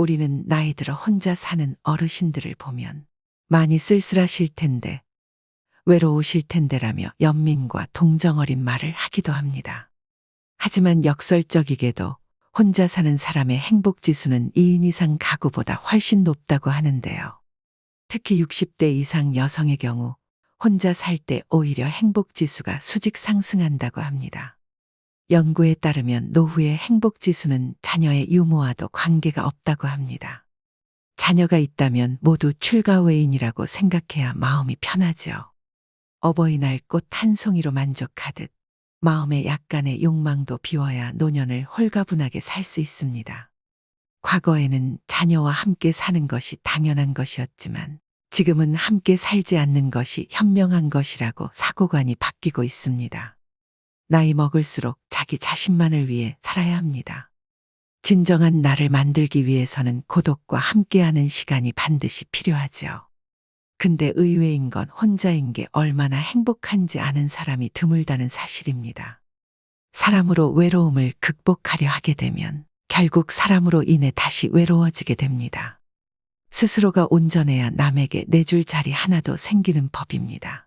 우리는 나이 들어 혼자 사는 어르신들을 보면 많이 쓸쓸하실 텐데, 외로우실 텐데라며 연민과 동정 어린 말을 하기도 합니다. 하지만 역설적이게도 혼자 사는 사람의 행복 지수는 2인 이상 가구보다 훨씬 높다고 하는데요. 특히 60대 이상 여성의 경우 혼자 살 때 오히려 행복 지수가 수직 상승한다고 합니다. 연구에 따르면 노후의 행복 지수는 자녀의 유무와도 관계가 없다고 합니다. 자녀가 있다면 모두 출가외인이라고 생각해야 마음이 편하죠. 어버이날 꽃 한 송이로 만족하듯 마음의 약간의 욕망도 비워야 노년을 홀가분하게 살 수 있습니다. 과거에는 자녀와 함께 사는 것이 당연한 것이었지만 지금은 함께 살지 않는 것이 현명한 것이라고 사고관이 바뀌고 있습니다. 나이 먹을수록 자기 자신만을 위해 살아야 합니다. 진정한 나를 만들기 위해서는 고독과 함께하는 시간이 반드시 필요하죠. 근데 의외인 건 혼자인 게 얼마나 행복한지 아는 사람이 드물다는 사실입니다. 사람으로 외로움을 극복하려 하게 되면 결국 사람으로 인해 다시 외로워지게 됩니다. 스스로가 온전해야 남에게 내줄 자리 하나도 생기는 법입니다.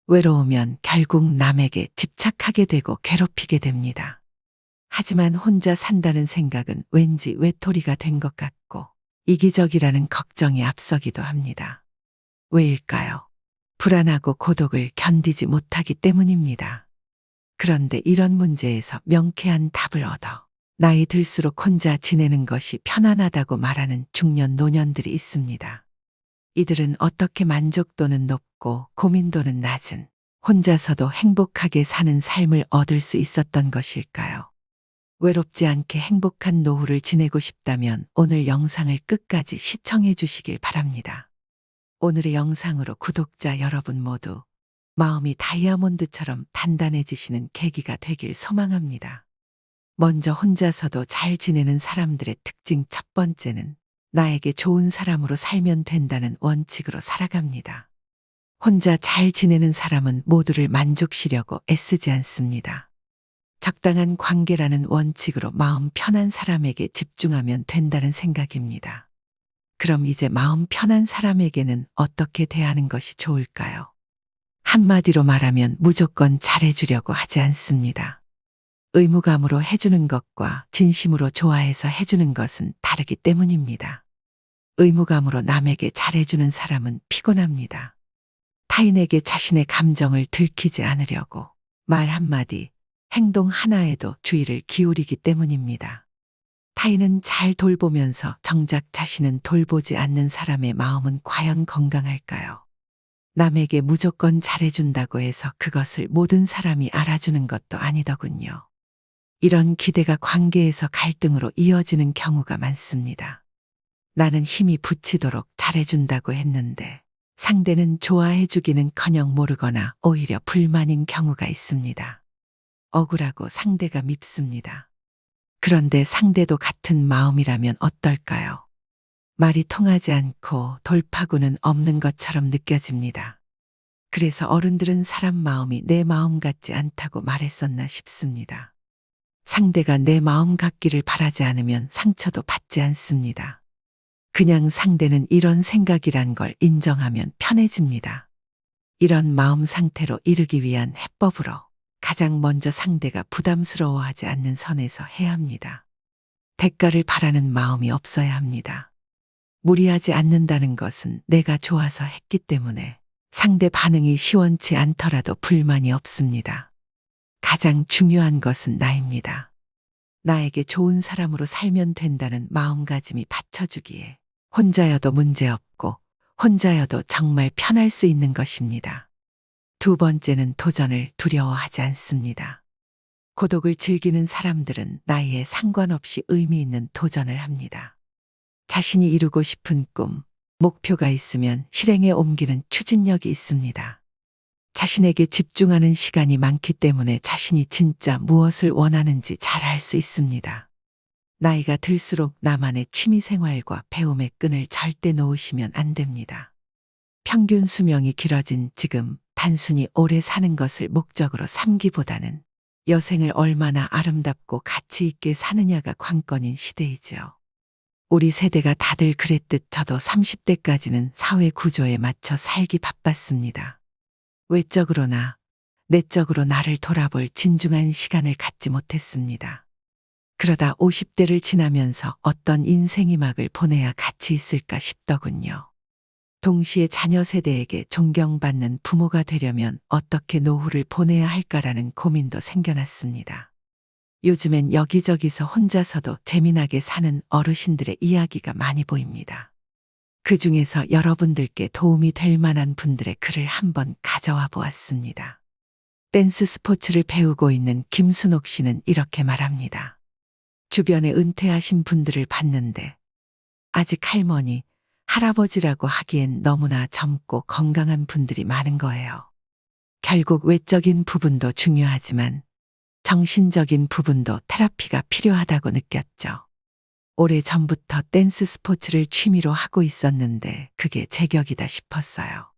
외로우면 결국 남에게 집착하게 되고 괴롭히게 됩니다. 하지만 혼자 산다는 생각은 왠지 외톨이가 된 것 같고 이기적이라는 걱정이 앞서기도 합니다. 왜일까요? 불안하고 고독을 견디지 못하기 때문입니다. 그런데 이런 문제에서 명쾌한 답을 얻어 나이 들수록 혼자 지내는 것이 편안하다고 말하는 중년 노년들이 있습니다. 이들은 어떻게 만족도는 높고 고민도는 낮은 혼자서도 행복하게 사는 삶을 얻을 수 있었던 것일까요? 외롭지 않게 행복한 노후를 지내고 싶다면 오늘 영상을 끝까지 시청해 주시길 바랍니다. 오늘의 영상으로 구독자 여러분 모두 마음이 다이아몬드처럼 단단해지시는 계기가 되길 소망합니다. 먼저 혼자서도 잘 지내는 사람들의 특징 첫 번째는 나에게 좋은 사람으로 살면 된다는 원칙으로 살아갑니다. 혼자 잘 지내는 사람은 모두를 만족시려고 애쓰지 않습니다. 적당한 관계라는 원칙으로 마음 편한 사람에게 집중하면 된다는 생각입니다. 그럼 이제 마음 편한 사람에게는 어떻게 대하는 것이 좋을까요? 한마디로 말하면 무조건 잘해주려고 하지 않습니다. 의무감으로 해주는 것과 진심으로 좋아해서 해주는 것은 다르기 때문입니다. 의무감으로 남에게 잘해주는 사람은 피곤합니다. 타인에게 자신의 감정을 들키지 않으려고 말 한마디, 행동 하나에도 주의를 기울이기 때문입니다. 타인은 잘 돌보면서 정작 자신은 돌보지 않는 사람의 마음은 과연 건강할까요? 남에게 무조건 잘해준다고 해서 그것을 모든 사람이 알아주는 것도 아니더군요. 이런 기대가 관계에서 갈등으로 이어지는 경우가 많습니다. 나는 힘이 붙이도록 잘해준다고 했는데 상대는 좋아해주기는커녕 모르거나 오히려 불만인 경우가 있습니다. 억울하고 상대가 밉습니다. 그런데 상대도 같은 마음이라면 어떨까요? 말이 통하지 않고 돌파구는 없는 것처럼 느껴집니다. 그래서 어른들은 사람 마음이 내 마음 같지 않다고 말했었나 싶습니다. 상대가 내 마음 같기를 바라지 않으면 상처도 받지 않습니다. 그냥 상대는 이런 생각이란 걸 인정하면 편해집니다. 이런 마음 상태로 이르기 위한 해법으로 가장 먼저 상대가 부담스러워하지 않는 선에서 해야 합니다. 대가를 바라는 마음이 없어야 합니다. 무리하지 않는다는 것은 내가 좋아서 했기 때문에 상대 반응이 시원치 않더라도 불만이 없습니다. 가장 중요한 것은 나입니다. 나에게 좋은 사람으로 살면 된다는 마음가짐이 받쳐주기에 혼자여도 문제없고 혼자여도 정말 편할 수 있는 것입니다. 두 번째는 도전을 두려워하지 않습니다. 고독을 즐기는 사람들은 나이에 상관없이 의미 있는 도전을 합니다. 자신이 이루고 싶은 꿈, 목표가 있으면 실행에 옮기는 추진력이 있습니다. 자신에게 집중하는 시간이 많기 때문에 자신이 진짜 무엇을 원하는지 잘 알 수 있습니다. 나이가 들수록 나만의 취미생활과 배움의 끈을 절대 놓으시면 안 됩니다. 평균 수명이 길어진 지금 단순히 오래 사는 것을 목적으로 삼기보다는 여생을 얼마나 아름답고 가치 있게 사느냐가 관건인 시대이죠. 우리 세대가 다들 그랬듯 저도 30대까지는 사회 구조에 맞춰 살기 바빴습니다. 외적으로나 내적으로 나를 돌아볼 진중한 시간을 갖지 못했습니다. 그러다 50대를 지나면서 어떤 인생의 막을 보내야 가치 있을까 싶더군요. 동시에 자녀 세대에게 존경받는 부모가 되려면 어떻게 노후를 보내야 할까라는 고민도 생겨났습니다. 요즘엔 여기저기서 혼자서도 재미나게 사는 어르신들의 이야기가 많이 보입니다. 그 중에서 여러분들께 도움이 될 만한 분들의 글을 한번 가져와 보았습니다. 댄스 스포츠를 배우고 있는 김순옥 씨는 이렇게 말합니다. 주변에 은퇴하신 분들을 봤는데 아직 할머니, 할아버지라고 하기엔 너무나 젊고 건강한 분들이 많은 거예요. 결국 외적인 부분도 중요하지만 정신적인 부분도 테라피가 필요하다고 느꼈죠. 오래전부터 댄스 스포츠를 취미로 하고 있었는데 그게 제격이다 싶었어요.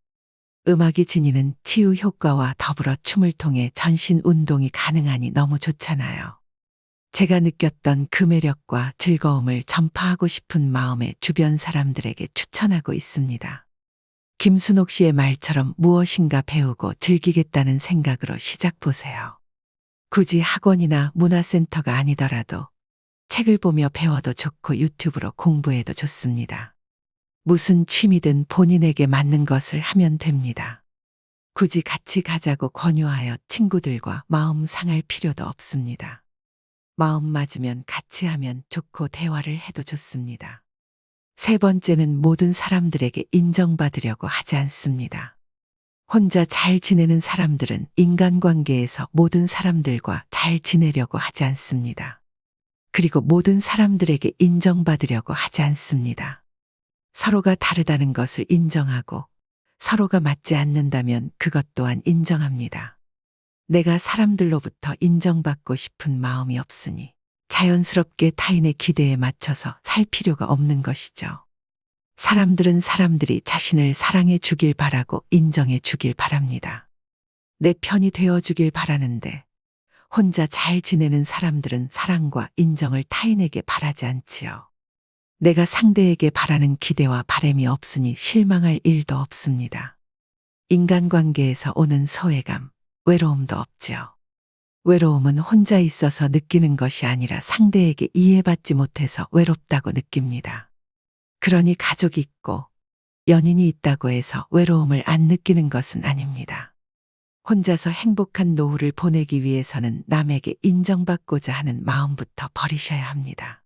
음악이 지니는 치유 효과와 더불어 춤을 통해 전신 운동이 가능하니 너무 좋잖아요. 제가 느꼈던 그 매력과 즐거움을 전파하고 싶은 마음에 주변 사람들에게 추천하고 있습니다. 김순옥 씨의 말처럼 무엇인가 배우고 즐기겠다는 생각으로 시작보세요. 굳이 학원이나 문화센터가 아니더라도 책을 보며 배워도 좋고 유튜브로 공부해도 좋습니다. 무슨 취미든 본인에게 맞는 것을 하면 됩니다. 굳이 같이 가자고 권유하여 친구들과 마음 상할 필요도 없습니다. 마음 맞으면 같이 하면 좋고 대화를 해도 좋습니다. 세 번째는 모든 사람들에게 인정받으려고 하지 않습니다. 혼자 잘 지내는 사람들은 인간관계에서 모든 사람들과 잘 지내려고 하지 않습니다. 그리고 모든 사람들에게 인정받으려고 하지 않습니다. 서로가 다르다는 것을 인정하고 서로가 맞지 않는다면 그것 또한 인정합니다. 내가 사람들로부터 인정받고 싶은 마음이 없으니 자연스럽게 타인의 기대에 맞춰서 살 필요가 없는 것이죠. 사람들은 사람들이 자신을 사랑해 주길 바라고 인정해 주길 바랍니다. 내 편이 되어 주길 바라는데 혼자 잘 지내는 사람들은 사랑과 인정을 타인에게 바라지 않지요. 내가 상대에게 바라는 기대와 바람이 없으니 실망할 일도 없습니다. 인간관계에서 오는 소외감, 외로움도 없지요. 외로움은 혼자 있어서 느끼는 것이 아니라 상대에게 이해받지 못해서 외롭다고 느낍니다. 그러니 가족이 있고 연인이 있다고 해서 외로움을 안 느끼는 것은 아닙니다. 혼자서 행복한 노후를 보내기 위해서는 남에게 인정받고자 하는 마음부터 버리셔야 합니다.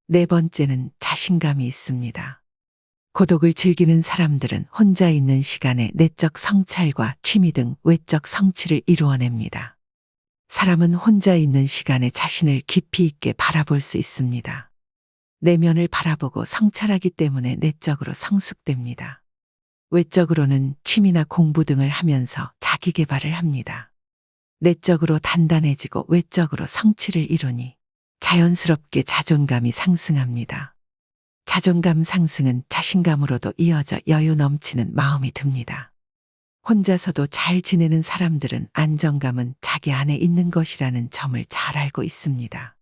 네 번째는 자신감이 있습니다. 고독을 즐기는 사람들은 혼자 있는 시간에 내적 성찰과 취미 등 외적 성취를 이루어냅니다. 사람은 혼자 있는 시간에 자신을 깊이 있게 바라볼 수 있습니다. 내면을 바라보고 성찰하기 때문에 내적으로 성숙됩니다. 외적으로는 취미나 공부 등을 하면서 자기 개발을 합니다. 내적으로 단단해지고 외적으로 성취를 이루니 자연스럽게 자존감이 상승합니다. 자존감 상승은 자신감으로도 이어져 여유 넘치는 마음이 듭니다. 혼자서도 잘 지내는 사람들은 안정감은 자기 안에 있는 것이라는 점을 잘 알고 있습니다.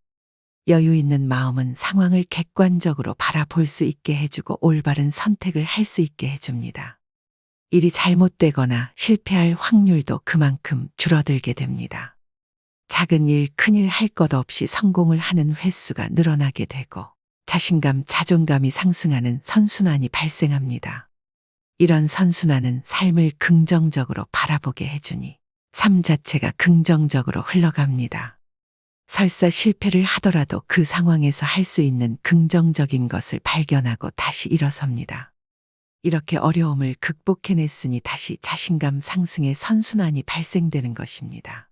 여유 있는 마음은 상황을 객관적으로 바라볼 수 있게 해주고 올바른 선택을 할 수 있게 해줍니다. 일이 잘못되거나 실패할 확률도 그만큼 줄어들게 됩니다. 작은 일, 큰 일 할 것 없이 성공을 하는 횟수가 늘어나게 되고 자신감, 자존감이 상승하는 선순환이 발생합니다. 이런 선순환은 삶을 긍정적으로 바라보게 해주니 삶 자체가 긍정적으로 흘러갑니다. 설사 실패를 하더라도 그 상황에서 할 수 있는 긍정적인 것을 발견하고 다시 일어섭니다. 이렇게 어려움을 극복해냈으니 다시 자신감 상승의 선순환이 발생되는 것입니다.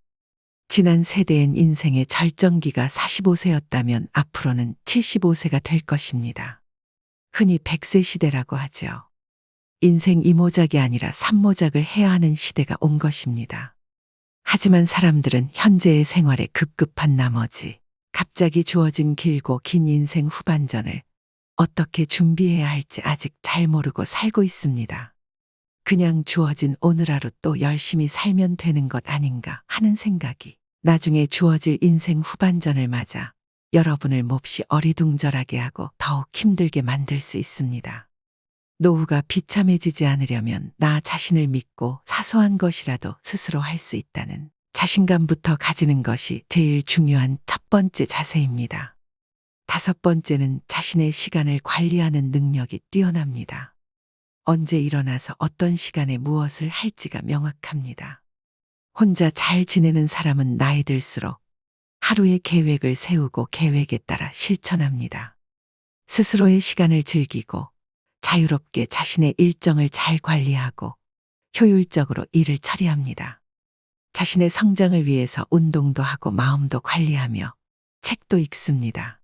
지난 세대엔 인생의 절정기가 45세였다면 앞으로는 75세가 될 것입니다. 흔히 100세 시대라고 하죠. 인생 2모작이 아니라 3모작을 해야 하는 시대가 온 것입니다. 하지만 사람들은 현재의 생활에 급급한 나머지 갑자기 주어진 길고 긴 인생 후반전을 어떻게 준비해야 할지 아직 잘 모르고 살고 있습니다. 그냥 주어진 오늘 하루 또 열심히 살면 되는 것 아닌가 하는 생각이 나중에 주어질 인생 후반전을 맞아 여러분을 몹시 어리둥절하게 하고 더욱 힘들게 만들 수 있습니다. 노후가 비참해지지 않으려면 나 자신을 믿고 사소한 것이라도 스스로 할 수 있다는 자신감부터 가지는 것이 제일 중요한 첫 번째 자세입니다. 다섯 번째는 자신의 시간을 관리하는 능력이 뛰어납니다. 언제 일어나서 어떤 시간에 무엇을 할지가 명확합니다. 혼자 잘 지내는 사람은 나이 들수록 하루의 계획을 세우고 계획에 따라 실천합니다. 스스로의 시간을 즐기고 자유롭게 자신의 일정을 잘 관리하고 효율적으로 일을 처리합니다. 자신의 성장을 위해서 운동도 하고 마음도 관리하며 책도 읽습니다.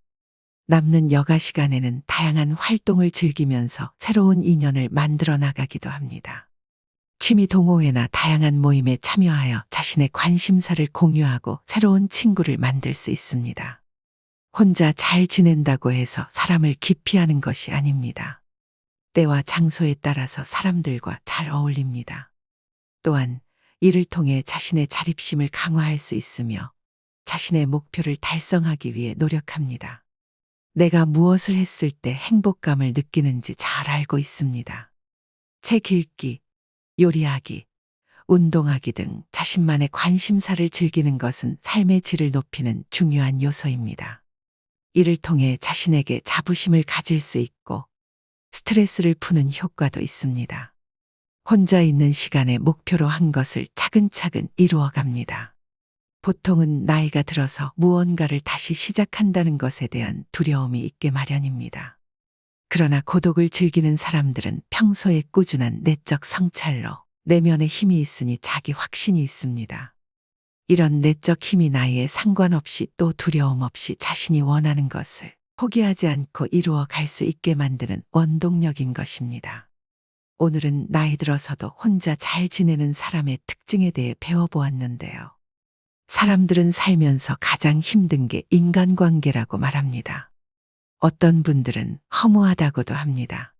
남는 여가 시간에는 다양한 활동을 즐기면서 새로운 인연을 만들어 나가기도 합니다. 취미 동호회나 다양한 모임에 참여하여 자신의 관심사를 공유하고 새로운 친구를 만들 수 있습니다. 혼자 잘 지낸다고 해서 사람을 기피하는 것이 아닙니다. 때와 장소에 따라서 사람들과 잘 어울립니다. 또한 이를 통해 자신의 자립심을 강화할 수 있으며 자신의 목표를 달성하기 위해 노력합니다. 내가 무엇을 했을 때 행복감을 느끼는지 잘 알고 있습니다. 책 읽기, 요리하기, 운동하기 등 자신만의 관심사를 즐기는 것은 삶의 질을 높이는 중요한 요소입니다. 이를 통해 자신에게 자부심을 가질 수 있고 스트레스를 푸는 효과도 있습니다. 혼자 있는 시간에 목표로 한 것을 차근차근 이루어 갑니다. 보통은 나이가 들어서 무언가를 다시 시작한다는 것에 대한 두려움이 있게 마련입니다. 그러나 고독을 즐기는 사람들은 평소에 꾸준한 내적 성찰로 내면에 힘이 있으니 자기 확신이 있습니다. 이런 내적 힘이 나이에 상관없이 또 두려움 없이 자신이 원하는 것을 포기하지 않고 이루어 갈 수 있게 만드는 원동력인 것입니다. 오늘은 나이 들어서도 혼자 잘 지내는 사람의 특징에 대해 배워보았는데요. 사람들은 살면서 가장 힘든 게 인간관계라고 말합니다. 어떤 분들은 허무하다고도 합니다.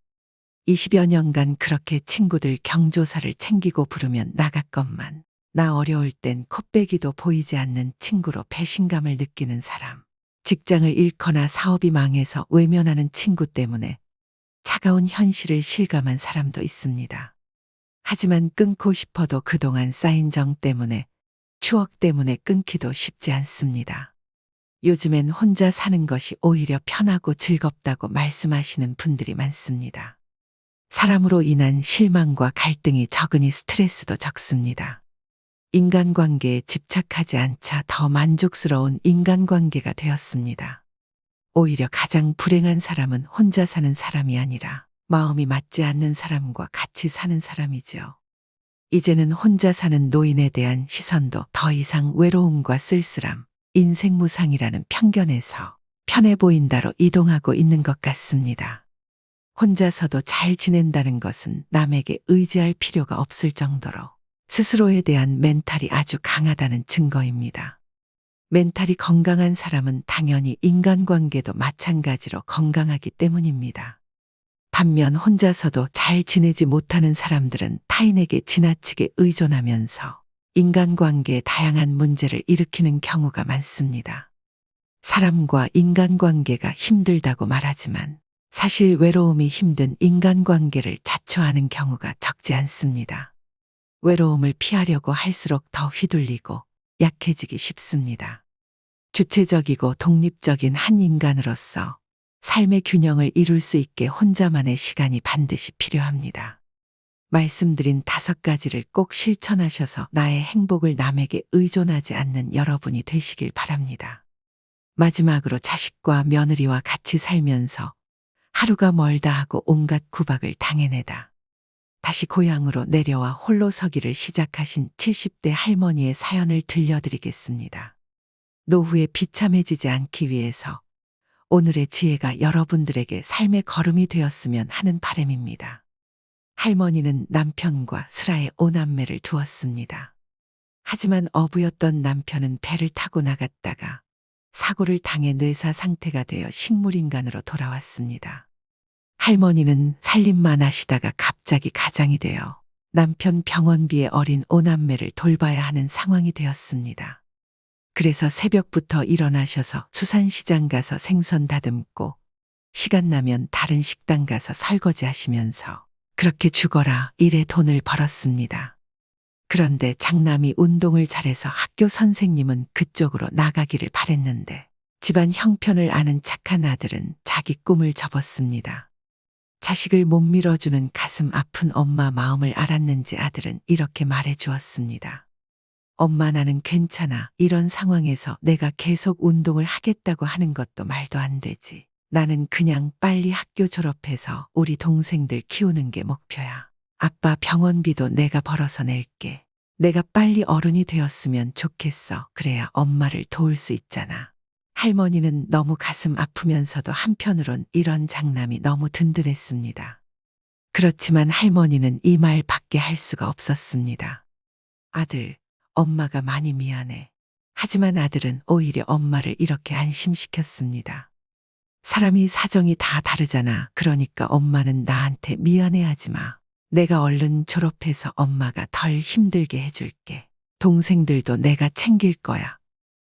20여 년간 그렇게 친구들 경조사를 챙기고 부르면 나갔건만 나 어려울 땐 코빼기도 보이지 않는 친구로 배신감을 느끼는 사람, 직장을 잃거나 사업이 망해서 외면하는 친구 때문에 차가운 현실을 실감한 사람도 있습니다. 하지만 끊고 싶어도 그동안 쌓인 정 때문에 추억 때문에 끊기도 쉽지 않습니다. 요즘엔 혼자 사는 것이 오히려 편하고 즐겁다고 말씀하시는 분들이 많습니다. 사람으로 인한 실망과 갈등이 적으니 스트레스도 적습니다. 인간관계에 집착하지 않자 더 만족스러운 인간관계가 되었습니다. 오히려 가장 불행한 사람은 혼자 사는 사람이 아니라 마음이 맞지 않는 사람과 같이 사는 사람이죠. 이제는 혼자 사는 노인에 대한 시선도 더 이상 외로움과 쓸쓸함, 인생무상이라는 편견에서 편해 보인다로 이동하고 있는 것 같습니다. 혼자서도 잘 지낸다는 것은 남에게 의지할 필요가 없을 정도로 스스로에 대한 멘탈이 아주 강하다는 증거입니다. 멘탈이 건강한 사람은 당연히 인간관계도 마찬가지로 건강하기 때문입니다. 반면 혼자서도 잘 지내지 못하는 사람들은 타인에게 지나치게 의존하면서 인간관계에 다양한 문제를 일으키는 경우가 많습니다. 사람과 인간관계가 힘들다고 말하지만 사실 외로움이 힘든 인간관계를 자초하는 경우가 적지 않습니다. 외로움을 피하려고 할수록 더 휘둘리고 약해지기 쉽습니다. 주체적이고 독립적인 한 인간으로서 삶의 균형을 이룰 수 있게 혼자만의 시간이 반드시 필요합니다. 말씀드린 5가지를 꼭 실천하셔서 나의 행복을 남에게 의존하지 않는 여러분이 되시길 바랍니다. 마지막으로 자식과 며느리와 같이 살면서 하루가 멀다 하고 온갖 구박을 당해내다 다시 고향으로 내려와 홀로 서기를 시작하신 70대 할머니의 사연을 들려드리겠습니다. 노후에 비참해지지 않기 위해서 오늘의 지혜가 여러분들에게 삶의 걸음이 되었으면 하는 바람입니다. 할머니는 남편과 슬하에 5남매를 두었습니다. 하지만 어부였던 남편은 배를 타고 나갔다가 사고를 당해 뇌사 상태가 되어 식물인간으로 돌아왔습니다. 할머니는 살림만 하시다가 갑자기 가장이 되어 남편 병원비에 어린 5남매를 돌봐야 하는 상황이 되었습니다. 그래서 새벽부터 일어나셔서 수산시장 가서 생선 다듬고 시간 나면 다른 식당 가서 설거지 하시면서 그렇게 죽어라 일에 돈을 벌었습니다. 그런데 장남이 운동을 잘해서 학교 선생님은 그쪽으로 나가기를 바랬는데 집안 형편을 아는 착한 아들은 자기 꿈을 접었습니다. 자식을 못 밀어주는 가슴 아픈 엄마 마음을 알았는지 아들은 이렇게 말해 주었습니다. 엄마 나는 괜찮아. 이런 상황에서 내가 계속 운동을 하겠다고 하는 것도 말도 안 되지. 나는 그냥 빨리 학교 졸업해서 우리 동생들 키우는 게 목표야. 아빠 병원비도 내가 벌어서 낼게. 내가 빨리 어른이 되었으면 좋겠어. 그래야 엄마를 도울 수 있잖아. 할머니는 너무 가슴 아프면서도 한편으론 이런 장남이 너무 든든했습니다. 그렇지만 할머니는 이 말밖에 할 수가 없었습니다. 아들, 엄마가 많이 미안해. 하지만 아들은 오히려 엄마를 이렇게 안심시켰습니다. 사람이 사정이 다 다르잖아. 그러니까 엄마는 나한테 미안해하지 마. 내가 얼른 졸업해서 엄마가 덜 힘들게 해줄게. 동생들도 내가 챙길 거야.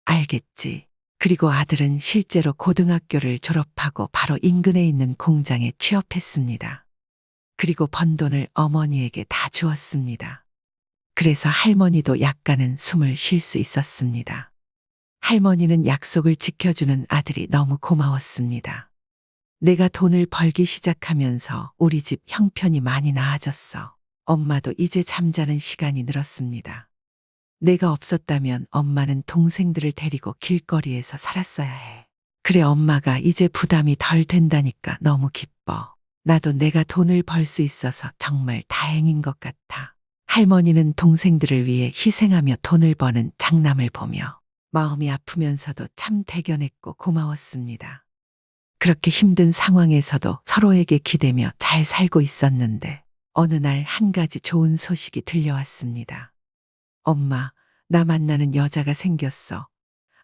알겠지? 그리고 아들은 실제로 고등학교를 졸업하고 바로 인근에 있는 공장에 취업했습니다. 그리고 번 돈을 어머니에게 다 주었습니다. 그래서 할머니도 약간은 숨을 쉴 수 있었습니다. 할머니는 약속을 지켜주는 아들이 너무 고마웠습니다. 내가 돈을 벌기 시작하면서 우리 집 형편이 많이 나아졌어. 엄마도 이제 잠자는 시간이 늘었습니다. 내가 없었다면 엄마는 동생들을 데리고 길거리에서 살았어야 해. 그래 엄마가 이제 부담이 덜 된다니까 너무 기뻐. 나도 내가 돈을 벌 수 있어서 정말 다행인 것 같아. 할머니는 동생들을 위해 희생하며 돈을 버는 장남을 보며 마음이 아프면서도 참 대견했고 고마웠습니다. 그렇게 힘든 상황에서도 서로에게 기대며 잘 살고 있었는데 어느 날 한 가지 좋은 소식이 들려왔습니다. 엄마, 나 만나는 여자가 생겼어.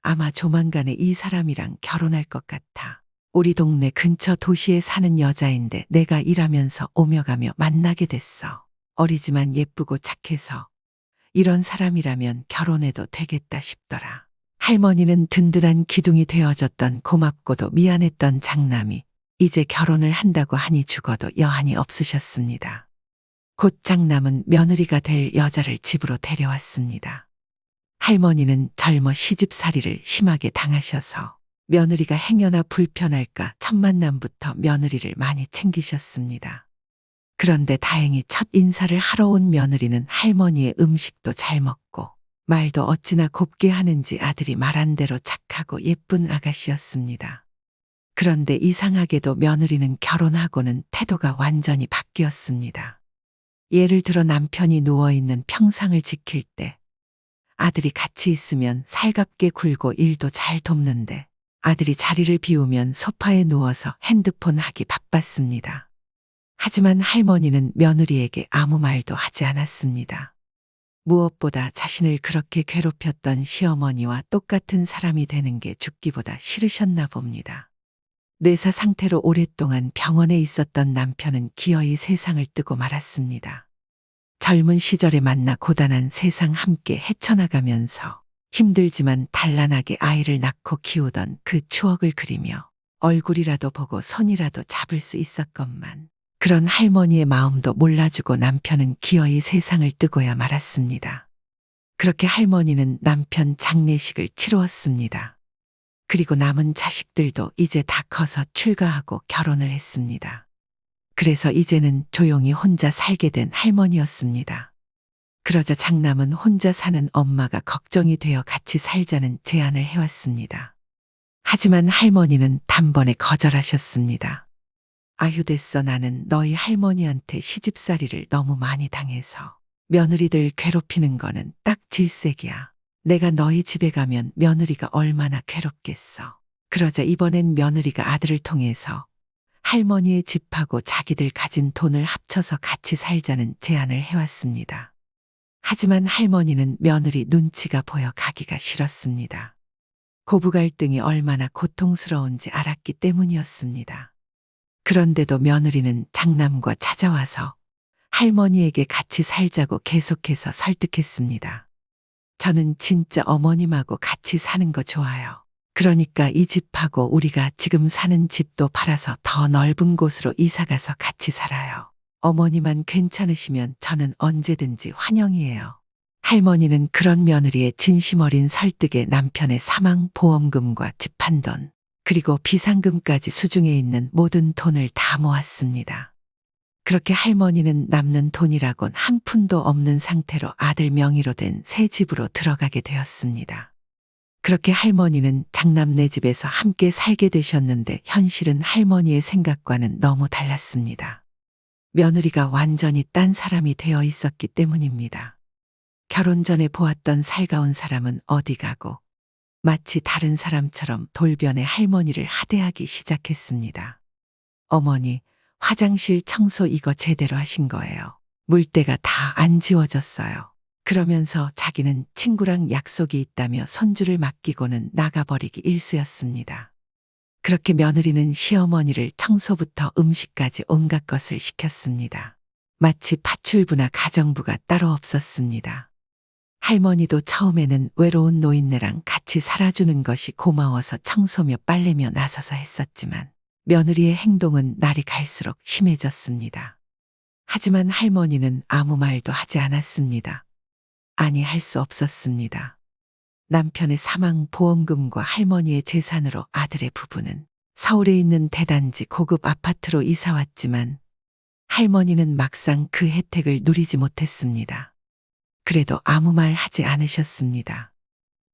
아마 조만간에 이 사람이랑 결혼할 것 같아. 우리 동네 근처 도시에 사는 여자인데 내가 일하면서 오며 가며 만나게 됐어. 어리지만 예쁘고 착해서 이런 사람이라면 결혼해도 되겠다 싶더라. 할머니는 든든한 기둥이 되어줬던 고맙고도 미안했던 장남이 이제 결혼을 한다고 하니 죽어도 여한이 없으셨습니다. 곧 장남은 며느리가 될 여자를 집으로 데려왔습니다. 할머니는 젊어 시집살이를 심하게 당하셔서 며느리가 행여나 불편할까 첫 만남부터 며느리를 많이 챙기셨습니다. 그런데 다행히 첫 인사를 하러 온 며느리는 할머니의 음식도 잘 먹고 말도 어찌나 곱게 하는지 아들이 말한 대로 착하고 예쁜 아가씨였습니다. 그런데 이상하게도 며느리는 결혼하고는 태도가 완전히 바뀌었습니다. 예를 들어 남편이 누워있는 평상을 지킬 때 아들이 같이 있으면 살갑게 굴고 일도 잘 돕는데 아들이 자리를 비우면 소파에 누워서 핸드폰 하기 바빴습니다. 하지만 할머니는 며느리에게 아무 말도 하지 않았습니다. 무엇보다 자신을 그렇게 괴롭혔던 시어머니와 똑같은 사람이 되는 게 죽기보다 싫으셨나 봅니다. 뇌사 상태로 오랫동안 병원에 있었던 남편은 기어이 세상을 뜨고 말았습니다. 젊은 시절에 만나 고단한 세상 함께 헤쳐나가면서 힘들지만 단란하게 아이를 낳고 키우던 그 추억을 그리며 얼굴이라도 보고 손이라도 잡을 수 있었건만 그런 할머니의 마음도 몰라주고 남편은 기어이 세상을 뜨고야 말았습니다. 그렇게 할머니는 남편 장례식을 치루었습니다. 그리고 남은 자식들도 이제 다 커서 출가하고 결혼을 했습니다. 그래서 이제는 조용히 혼자 살게 된 할머니였습니다. 그러자 장남은 혼자 사는 엄마가 걱정이 되어 같이 살자는 제안을 해왔습니다. 하지만 할머니는 단번에 거절하셨습니다. 아휴 됐어 나는 너희 할머니한테 시집살이를 너무 많이 당해서 며느리들 괴롭히는 거는 딱 질색이야. 내가 너희 집에 가면 며느리가 얼마나 괴롭겠어. 그러자 이번엔 며느리가 아들을 통해서 할머니의 집하고 자기들 가진 돈을 합쳐서 같이 살자는 제안을 해왔습니다. 하지만 할머니는 며느리 눈치가 보여 가기가 싫었습니다. 고부 갈등이 얼마나 고통스러운지 알았기 때문이었습니다. 그런데도 며느리는 장남과 찾아와서 할머니에게 같이 살자고 계속해서 설득했습니다. 저는 진짜 어머님하고 같이 사는 거 좋아요. 그러니까 이 집하고 우리가 지금 사는 집도 팔아서 더 넓은 곳으로 이사 가서 같이 살아요. 어머니만 괜찮으시면 저는 언제든지 환영이에요. 할머니는 그런 며느리의 진심 어린 설득에 남편의 사망 보험금과 집 한 돈, 그리고 비상금까지 수중에 있는 모든 돈을 다 모았습니다. 그렇게 할머니는 남는 돈이라곤 한 푼도 없는 상태로 아들 명의로 된 새 집으로 들어가게 되었습니다. 그렇게 할머니는 장남네 집에서 함께 살게 되셨는데 현실은 할머니의 생각과는 너무 달랐습니다. 며느리가 완전히 딴 사람이 되어 있었기 때문입니다. 결혼 전에 보았던 살가운 사람은 어디 가고 마치 다른 사람처럼 돌변해 할머니를 하대하기 시작했습니다. 어머니, 화장실 청소 이거 제대로 하신 거예요. 물때가 다 안 지워졌어요. 그러면서 자기는 친구랑 약속이 있다며 손주를 맡기고는 나가버리기 일쑤였습니다. 그렇게 며느리는 시어머니를 청소부터 음식까지 온갖 것을 시켰습니다. 마치 파출부나 가정부가 따로 없었습니다. 할머니도 처음에는 외로운 노인네랑 같이 살아주는 것이 고마워서 청소며 빨래며 나서서 했었지만 며느리의 행동은 날이 갈수록 심해졌습니다. 하지만 할머니는 아무 말도 하지 않았습니다. 아니, 할 수 없었습니다. 남편의 사망 보험금과 할머니의 재산으로 아들의 부부는 서울에 있는 대단지 고급 아파트로 이사 왔지만 할머니는 막상 그 혜택을 누리지 못했습니다. 그래도 아무 말 하지 않으셨습니다.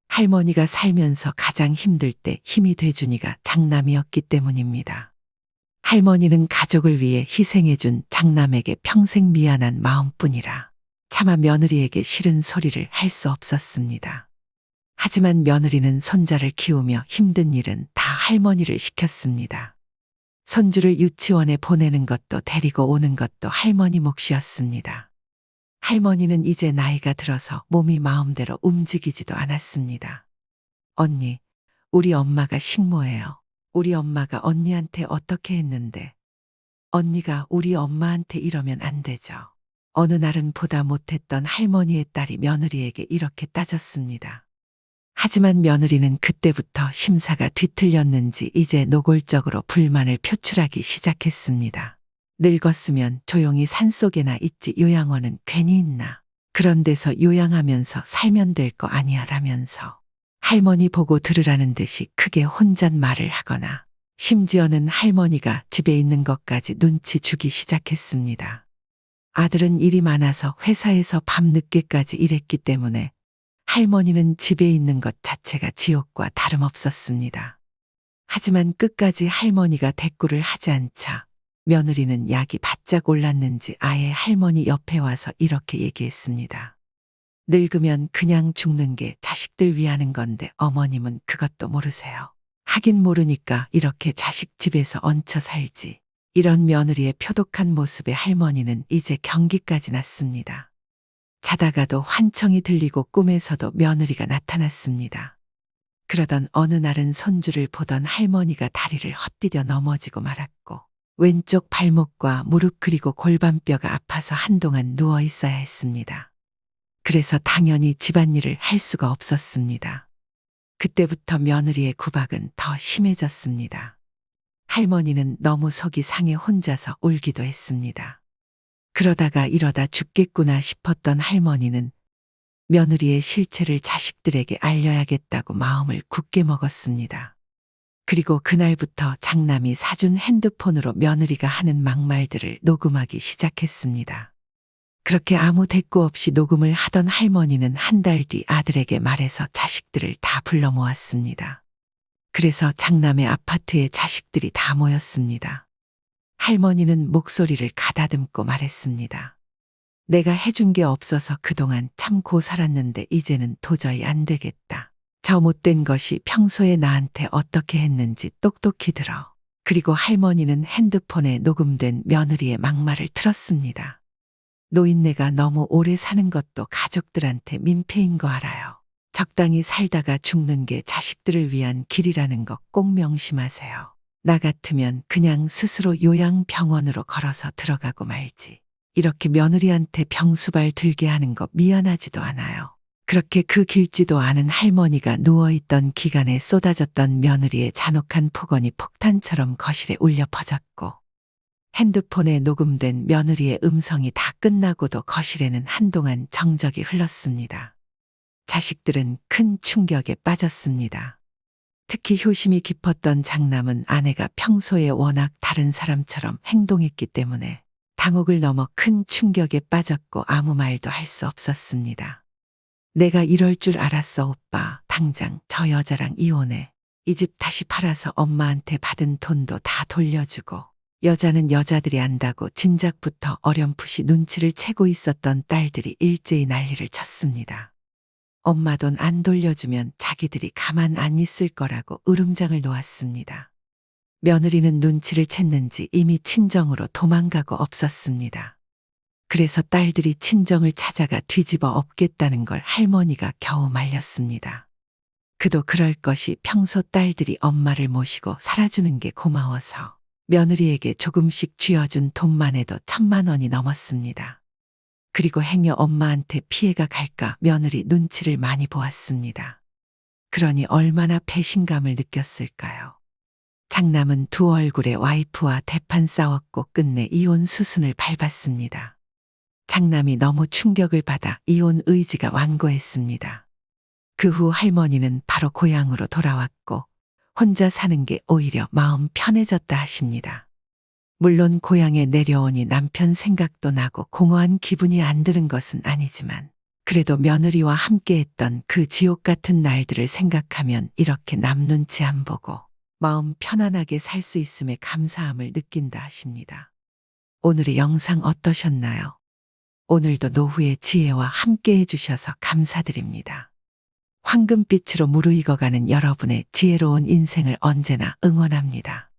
할머니가 살면서 가장 힘들 때 힘이 돼주니가 장남이었기 때문입니다. 할머니는 가족을 위해 희생해준 장남에게 평생 미안한 마음뿐이라 차마 며느리에게 싫은 소리를 할 수 없었습니다. 하지만 며느리는 손자를 키우며 힘든 일은 다 할머니를 시켰습니다. 손주를 유치원에 보내는 것도 데리고 오는 것도 할머니 몫이었습니다. 할머니는 이제 나이가 들어서 몸이 마음대로 움직이지도 않았습니다. 언니, 우리 엄마가 식모예요. 우리 엄마가 언니한테 어떻게 했는데 언니가 우리 엄마한테 이러면 안 되죠. 어느 날은 보다 못했던 할머니의 딸이 며느리에게 이렇게 따졌습니다. 하지만 며느리는 그때부터 심사가 뒤틀렸는지 이제 노골적으로 불만을 표출하기 시작했습니다. 늙었으면 조용히 산속에나 있지 요양원은 괜히 있나. 그런 데서 요양하면서 살면 될 거 아니야 라면서 할머니 보고 들으라는 듯이 크게 혼잣말을 하거나 심지어는 할머니가 집에 있는 것까지 눈치 주기 시작했습니다. 아들은 일이 많아서 회사에서 밤늦게까지 일했기 때문에 할머니는 집에 있는 것 자체가 지옥과 다름없었습니다. 하지만 끝까지 할머니가 대꾸를 하지 않자 며느리는 약이 바짝 올랐는지 아예 할머니 옆에 와서 이렇게 얘기했습니다. 늙으면 그냥 죽는 게 자식들 위하는 건데 어머님은 그것도 모르세요. 하긴 모르니까 이렇게 자식 집에서 얹혀 살지. 이런 며느리의 표독한 모습에 할머니는 이제 경기까지 났습니다. 자다가도 환청이 들리고 꿈에서도 며느리가 나타났습니다. 그러던 어느 날은 손주를 보던 할머니가 다리를 헛디뎌 넘어지고 말았고 왼쪽 발목과 무릎 그리고 골반뼈가 아파서 한동안 누워 있어야 했습니다. 그래서 당연히 집안일을 할 수가 없었습니다. 그때부터 며느리의 구박은 더 심해졌습니다. 할머니는 너무 속이 상해 혼자서 울기도 했습니다. 그러다가 이러다 죽겠구나 싶었던 할머니는 며느리의 실체를 자식들에게 알려야겠다고 마음을 굳게 먹었습니다. 그리고 그날부터 장남이 사준 핸드폰으로 며느리가 하는 막말들을 녹음하기 시작했습니다. 그렇게 아무 대꾸 없이 녹음을 하던 할머니는 한 달 뒤 아들에게 말해서 자식들을 다 불러 모았습니다. 그래서 장남의 아파트에 자식들이 다 모였습니다. 할머니는 목소리를 가다듬고 말했습니다. 내가 해준 게 없어서 그동안 참고 살았는데 이제는 도저히 안 되겠다. 저 못된 것이 평소에 나한테 어떻게 했는지 똑똑히 들어. 그리고 할머니는 핸드폰에 녹음된 며느리의 막말을 틀었습니다. 노인네가 너무 오래 사는 것도 가족들한테 민폐인 거 알아요. 적당히 살다가 죽는 게 자식들을 위한 길이라는 거 꼭 명심하세요. 나 같으면 그냥 스스로 요양병원으로 걸어서 들어가고 말지. 이렇게 며느리한테 병수발 들게 하는 거 미안하지도 않아요. 그렇게 그 길지도 않은 할머니가 누워있던 기간에 쏟아졌던 며느리의 잔혹한 폭언이 폭탄처럼 거실에 울려 퍼졌고 핸드폰에 녹음된 며느리의 음성이 다 끝나고도 거실에는 한동안 정적이 흘렀습니다. 자식들은 큰 충격에 빠졌습니다. 특히 효심이 깊었던 장남은 아내가 평소에 워낙 다른 사람처럼 행동했기 때문에 당혹을 넘어 큰 충격에 빠졌고 아무 말도 할 수 없었습니다. 내가 이럴 줄 알았어, 오빠. 당장 저 여자랑 이혼해. 이 집 다시 팔아서 엄마한테 받은 돈도 다 돌려주고. 여자는 여자들이 안다고 진작부터 어렴풋이 눈치를 채고 있었던 딸들이 일제히 난리를 쳤습니다. 엄마 돈 안 돌려주면 자기들이 가만 안 있을 거라고 으름장을 놓았습니다. 며느리는 눈치를 챘는지 이미 친정으로 도망가고 없었습니다. 그래서 딸들이 친정을 찾아가 뒤집어 엎겠다는 걸 할머니가 겨우 말렸습니다. 그도 그럴 것이 평소 딸들이 엄마를 모시고 살아주는 게 고마워서 며느리에게 조금씩 쥐어준 돈만 해도 1,000만 원이 넘었습니다. 그리고 행여 엄마한테 피해가 갈까 며느리 눈치를 많이 보았습니다. 그러니 얼마나 배신감을 느꼈을까요? 장남은 두 얼굴에 와이프와 대판 싸웠고 끝내 이혼 수순을 밟았습니다. 장남이 너무 충격을 받아 이혼 의지가 완고했습니다. 그 후 할머니는 바로 고향으로 돌아왔고 혼자 사는 게 오히려 마음 편해졌다 하십니다. 물론 고향에 내려오니 남편 생각도 나고 공허한 기분이 안 드는 것은 아니지만 그래도 며느리와 함께했던 그 지옥 같은 날들을 생각하면 이렇게 남 눈치 안 보고 마음 편안하게 살 수 있음에 감사함을 느낀다 하십니다. 오늘의 영상 어떠셨나요? 오늘도 노후의 지혜와 함께 해주셔서 감사드립니다. 황금빛으로 무르익어가는 여러분의 지혜로운 인생을 언제나 응원합니다.